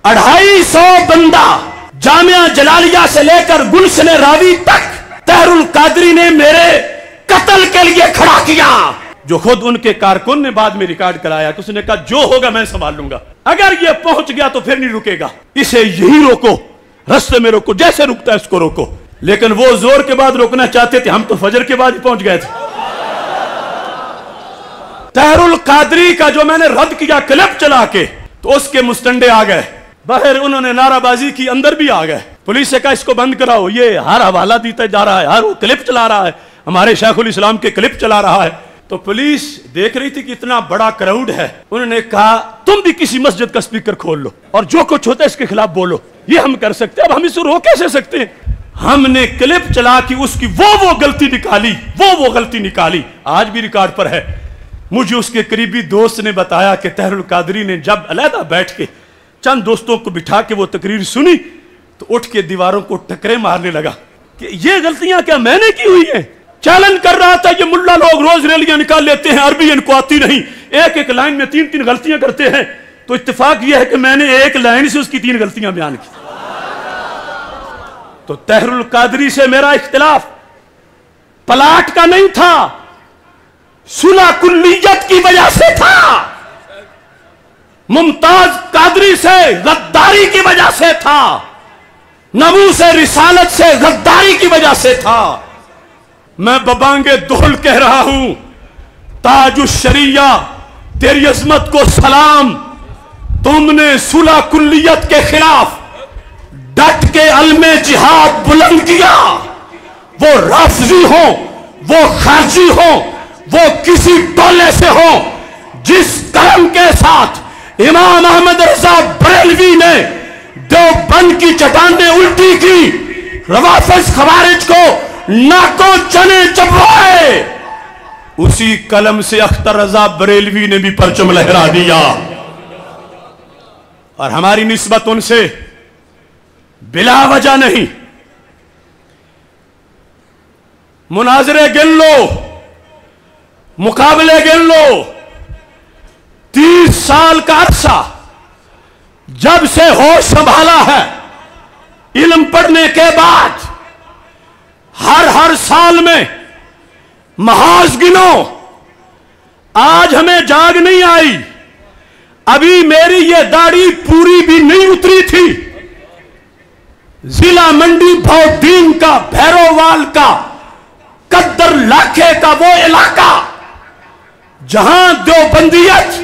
250 बंदा जामिया जलालिया से लेकर गुलशन रावी तक तहरुल कादरी ने मेरे कत्ल के लिए खड़ा किया, जो खुद उनके कारकुन ने बाद में रिकॉर्ड कराया कि उसने कहा जो होगा मैं संभाल लूंगा, अगर ये पहुंच गया तो फिर नहीं रुकेगा, इसे यही रोको, रास्ते में रोको, जैसे रुकता है उसको रोको। लेकिन वो जोर के बाद रोकना चाहते थे, हम तो फजर के बाद ही पहुंच गए थे। तहरुल कादरी का जो मैंने रद्द किया क्लिप चला के, तो उसके मुस्तंडे आ गए बाहर, उन्होंने नाराबाजी की, अंदर भी आ गए। पुलिस से कहा इसको बंद कराओ, ये हर हवाला देता जा रहा है, हर वो क्लिप चला रहा है, हमारे शेखुल इस्लाम के क्लिप चला रहा है। तो पुलिस देख रही थी कि इतना बड़ा क्राउड है, उन्होंने कहा तुम भी किसी मस्जिद का स्पीकर खोल लो और जो कुछ होता है इसके खिलाफ बोलो, ये हम कर सकते हैं। अब हम इसे रोक कैसे सकते हैं? हमने क्लिप चला के उसकी वो गलती निकाली, वो गलती निकाली, आज भी रिकॉर्ड पर है। मुझे उसके करीबी दोस्त ने बताया कि तहरुल कादरी ने जब अलहदा बैठ के चंद दोस्तों को बिठा के वो तकरीर सुनी तो उठ के दीवारों को टकरे मारने लगा कि ये गलतियां क्या मैंने की हुई हैं। चैलेंज कर रहा था, ये मुल्ला लोग रोज रैलियां निकाल लेते हैं, अरबी इनको आती नहीं, एक एक लाइन में 3-3 गलतियां करते हैं, तो इत्तेफाक यह है कि मैंने एक लाइन से उसकी 3 गलतियां बयान की। तो तहरुल कादरी से मेरा इख्तिलाफ पलाट का नहीं था, सुलह कुल्लियत की वजह से था, मुमताज कादरी से गद्दारी की वजह से था, नबू से रिसालत से गद्दारी की वजह से था। मैं बबांगे दोहल कह रहा हूं, ताजुश शरिया तेरी अजमत को सलाम, तुमने सुलह कुल्लियत के खिलाफ डट के अलमे जिहाद बुलंद किया। वो राफजी हो, वो खारजी हो, वो किसी टोले से हो, जिस कलम के साथ इमाम अहमद रजा बरेलवी ने देवबंद की चट्टानें उल्टी की, रवाफिज खवारिज को नाको चने चबवाए, उसी कलम से अख्तर रजा बरेलवी ने भी परचम लहरा दिया। और हमारी निस्बत उनसे बिला वजह नहीं। मुनाजरे गिन लो, मुकाबले गिन लो, 30 साल का अरसा जब से होश संभाला है, इल्म पढ़ने के बाद हर साल में महाज गिनो, आज हमें जाग नहीं आई, अभी मेरी ये दाढ़ी पूरी भी नहीं उतरी थी। जिला मंडी भौदीन का, भैरोवाल का, कद्दर लाखे का वो इलाका जहां देवबंदियत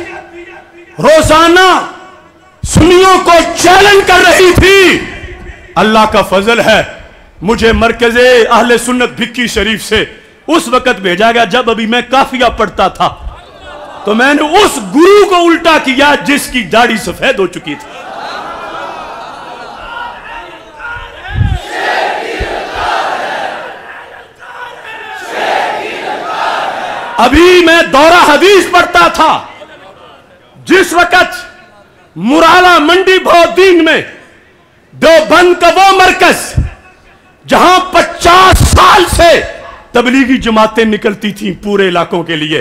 रोजाना सुन्नियों को चैलेंज कर रही थी, अल्लाह का फजल है मुझे मरकज़े अहले सुन्नत भिक्की शरीफ से उस वक्त भेजा गया जब अभी मैं काफिया पढ़ता था, तो मैंने उस गुरु को उल्टा किया जिसकी दाढ़ी सफेद हो चुकी थी। अभी मैं दौरा हदीस पढ़ता था, जिस वक्त मुराला मंडी भौदीन में देवबंद का वो मरकज जहां 50 साल से तबलीगी जमातें निकलती थी पूरे इलाकों के लिए,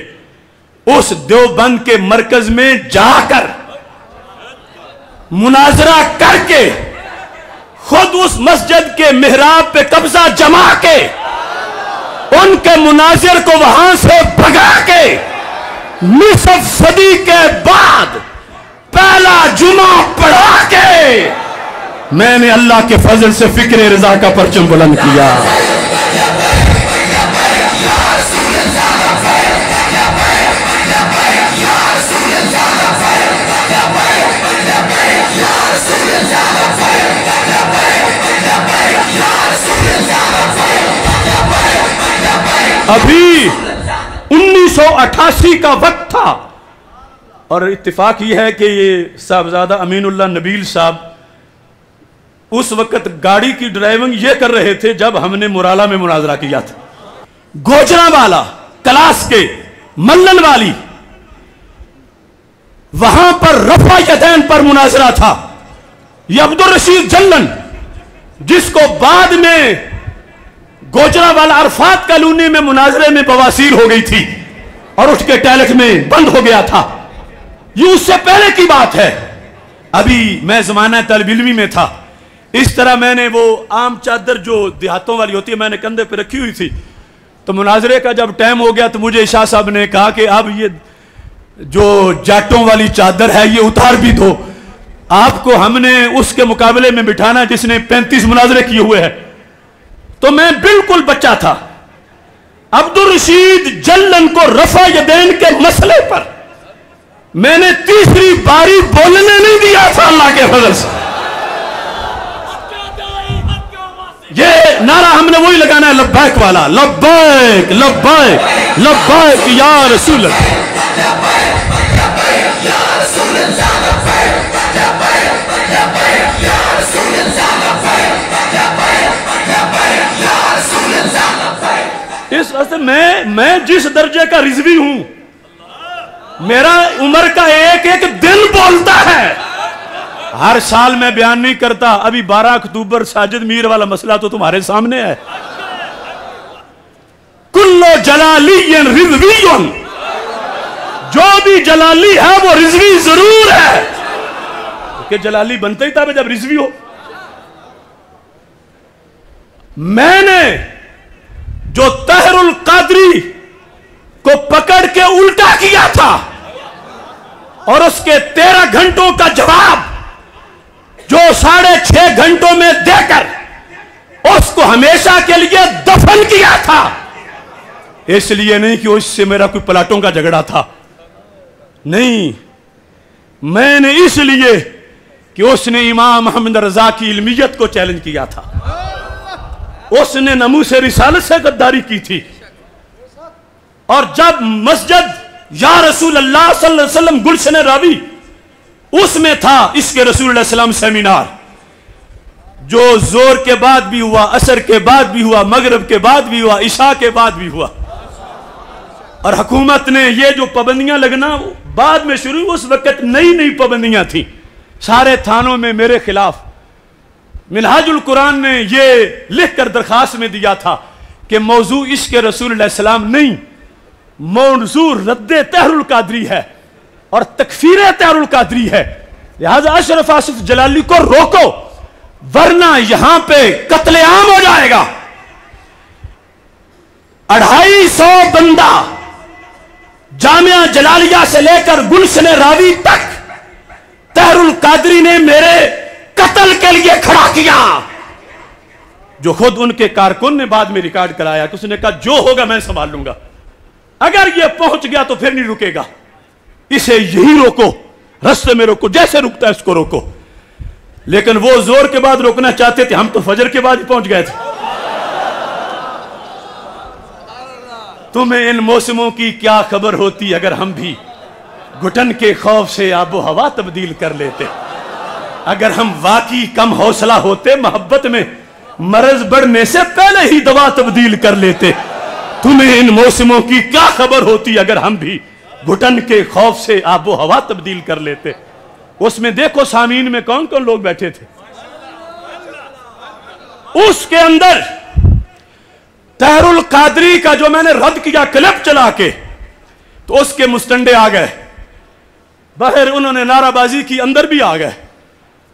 उस देवबंद के मरकज में जाकर मुनाजरा करके खुद उस मस्जिद के मिहराब पे कब्जा जमा के उनके मुनाजिर को वहां से भगा के निसफ सदी के बाद पहला जुमा पढ़ा के मैंने अल्लाह के फजल से फिक्र रजा का परचम बुलंद किया। अभी 1988 का वक्त था और इत्तेफाक यह है कि ये साहबजादा अमीनुल्लाह नबील साहब उस वक्त गाड़ी की ड्राइविंग ये कर रहे थे जब हमने मुराला में मुनाजरा किया था। गोजरावाला क्लास के मल्लन वाली, वहां पर रफा यदैन पर मुनाजरा था। ये अब्दुल रशीद जल्लन, जिसको बाद में गोजरावाला अरफात कॉलोनी में मुनाजरे में बवासीर हो गई थी और उठ के टॉयलेट में बंद हो गया था, ये उससे पहले की बात है। ابھی میں زمانہ طالب علمی میں تھا، اس طرح میں نے وہ عام چادر جو دیہاتوں والی ہوتی ہے میں نے کندھے پہ رکھی ہوئی تھی، تو مناظرے کا جب ٹائم ہو گیا تو مجھے شاہ صاحب نے کہا کہ اب یہ جو جاٹوں والی چادر ہے یہ اتار بھی دو، آپ کو ہم نے اس کے مقابلے میں بٹھانا جس نے 35 مناظرے کیے ہوئے ہیں۔ تو میں بالکل بچہ تھا، عبدالرشید جلن کو رفع یدین کے مسئلے پر میں نے تیسری باری بولنے نہیں دیا تھا اللہ کے فضل سے۔ یہ نعرہ ہم نے وہی لگانا ہے لبیک والا، لبیک لبیک لبیک یا رسول اللہ۔ اس واسطے میں جس درجے کا رضوی ہوں، میرا عمر کا ایک ایک دل بولتا ہے۔ ہر سال میں بیان نہیں کرتا، ابھی 12 اکتوبر ساجد میر والا مسئلہ تو تمہارے سامنے ہے۔ کلو جلالی رضوی، جو بھی جلالی ہے وہ رضوی ضرور ہے، کہ جلالی بنتا ہی تھا جب رضوی ہو۔ میں نے جو طاہر القادری کو پکڑ کے الٹا کیا تھا اور اس کے 13 گھنٹوں کا جواب جو 6.5 گھنٹوں میں دے کر اس کو ہمیشہ کے لیے دفن کیا تھا، اس لیے نہیں کہ اس سے میرا کوئی پلاٹوں کا جھگڑا تھا، نہیں، میں نے اس لیے کہ اس نے امام محمد رضا کی علمیت کو چیلنج کیا تھا، اس نے ناموس رسالت سے غداری کی تھی۔ اور جب مسجد یا رسول اللہ صلی اللہ علیہ وسلم گلشن راوی اس میں تھا اس کے رسول اللہ علیہ وسلم سیمینار، جو زور کے بعد بھی ہوا، عصر کے بعد بھی ہوا، مغرب کے بعد بھی ہوا، عشاء کے بعد بھی ہوا، اور حکومت نے یہ جو پابندیاں لگنا بعد میں شروع، اس وقت نئی پابندیاں تھیں سارے تھانوں میں میرے خلاف۔ منہاج القرآن نے یہ لکھ کر درخواست میں دیا تھا کہ موضوع عشق رسول اللہ علیہ السلام نہیں، موضوع رد طاہر القادری ہے اور تکفیر طاہر القادری ہے، لہذا اشرف آصف جلالی کو روکو ورنہ یہاں پہ قتل عام ہو جائے گا۔ 250 بندہ جامعہ جلالیہ سے لے کر گلشن راوی تک طاہر القادری نے میرے قتل کے لیے کھڑا کیا، جو خود ان کے کارکن نے بعد میں ریکارڈ کرایا کہ اس نے کہا جو ہوگا میں سنبھال لوں گا، اگر یہ پہنچ گیا تو پھر نہیں رکے گا، اسے یہی روکو، رستے میں روکو، جیسے رکتا ہے اس کو روکو۔ لیکن وہ زور کے بعد روکنا چاہتے تھے، ہم تو فجر کے بعد ہی پہنچ گئے تھے۔ تمہیں ان موسموں کی کیا خبر ہوتی اگر ہم بھی گھٹن کے خوف سے آب و ہوا تبدیل کر لیتے، اگر ہم واقعی کم حوصلہ ہوتے، محبت میں مرض بڑھنے سے پہلے ہی دوا تبدیل کر لیتے۔ تمہیں ان موسموں کی کیا خبر ہوتی اگر ہم بھی گھٹن کے خوف سے آب و ہوا تبدیل کر لیتے۔ اس میں دیکھو سامعین میں کون کون لوگ بیٹھے تھے، اس کے اندر طاہر القادری کا جو میں نے رد کیا کلپ چلا کے، تو اس کے مستنڈے آ گئے، باہر انہوں نے نعرہ بازی کی، اندر بھی آ گئے،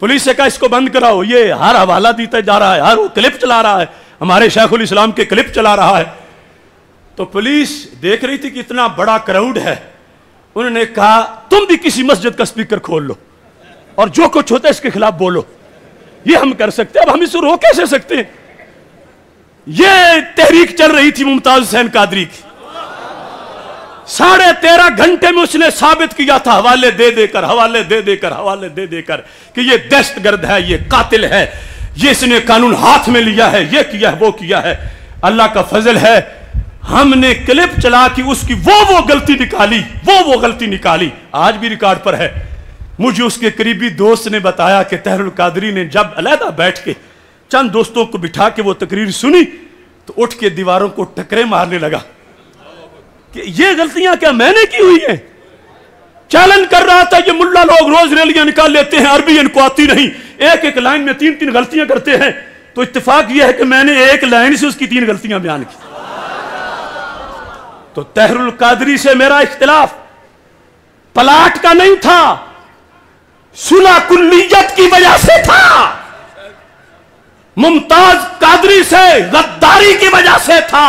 پولیس سے کہا اس کو بند کراؤ، یہ ہر حوالہ دیتا جا رہا ہے، ہر وہ کلپ چلا رہا ہے، ہمارے شیخ الاسلام کے کلپ چلا رہا ہے۔ تو پولیس دیکھ رہی تھی کہ اتنا بڑا کراؤڈ ہے، انہوں نے کہا تم بھی کسی مسجد کا سپیکر کھول لو اور جو کچھ ہوتا ہے اس کے خلاف بولو، یہ ہم کر سکتے ہیں، اب ہم اس کو روک کیسے سکتے ہیں؟ یہ تحریک چل رہی تھی ممتاز حسین قادری کی، 13.5 گھنٹے میں اس نے ثابت کیا تھا حوالے دے دے کر حوالے دے دے کر حوالے دے دے کر کہ یہ دہشت گرد ہے، یہ قاتل ہے، یہ اس نے قانون ہاتھ میں لیا ہے، یہ کیا ہے وہ کیا ہے۔ اللہ کا فضل ہے ہم نے کلپ چلا کے اس کی وہ غلطی نکالی، وہ غلطی نکالی، آج بھی ریکارڈ پر ہے۔ مجھے اس کے قریبی دوست نے بتایا کہ طاہر القادری نے جب علیحدہ بیٹھ کے چند دوستوں کو بٹھا کے وہ تقریر سنی تو اٹھ کے دیواروں کو ٹکرے مارنے لگا کہ یہ غلطیاں کیا میں نے کی ہوئی ہیں۔ چیلنج کر رہا تھا، یہ ملا لوگ روز ریلیاں نکال لیتے ہیں، عربی ان کو آتی نہیں، ایک لائن میں 3 غلطیاں کرتے ہیں، تو اتفاق یہ ہے کہ میں نے ایک لائن سے اس کی 3 غلطیاں بیان کی۔ تو طاہر القادری سے میرا اختلاف پلاٹ کا نہیں تھا، सुलह कुल्लियत की वजह से था, मुमताज कादरी से गद्दारी की वजह से था,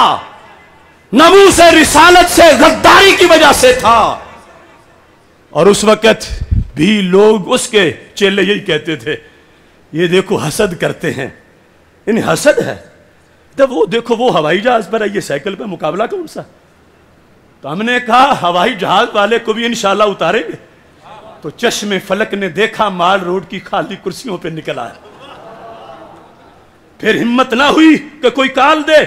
नबू से रिसालत से गद्दारी की वजह से था। और उस वक्त भी लोग उसके चेले यही कहते थे, ये देखो हसद करते हैं, इन्हें हसद है। तब वो देखो वो हवाई जहाज पर है, ये साइकिल पे, मुकाबला कौन सा। तो हमने कहा हवाई जहाज वाले को भी इंशाल्लाह उतारेंगे। तो चश्मे फलक ने देखा माल रोड की खाली कुर्सियों पे निकला है। फिर हिम्मत ना हुई कि कोई कॉल दे,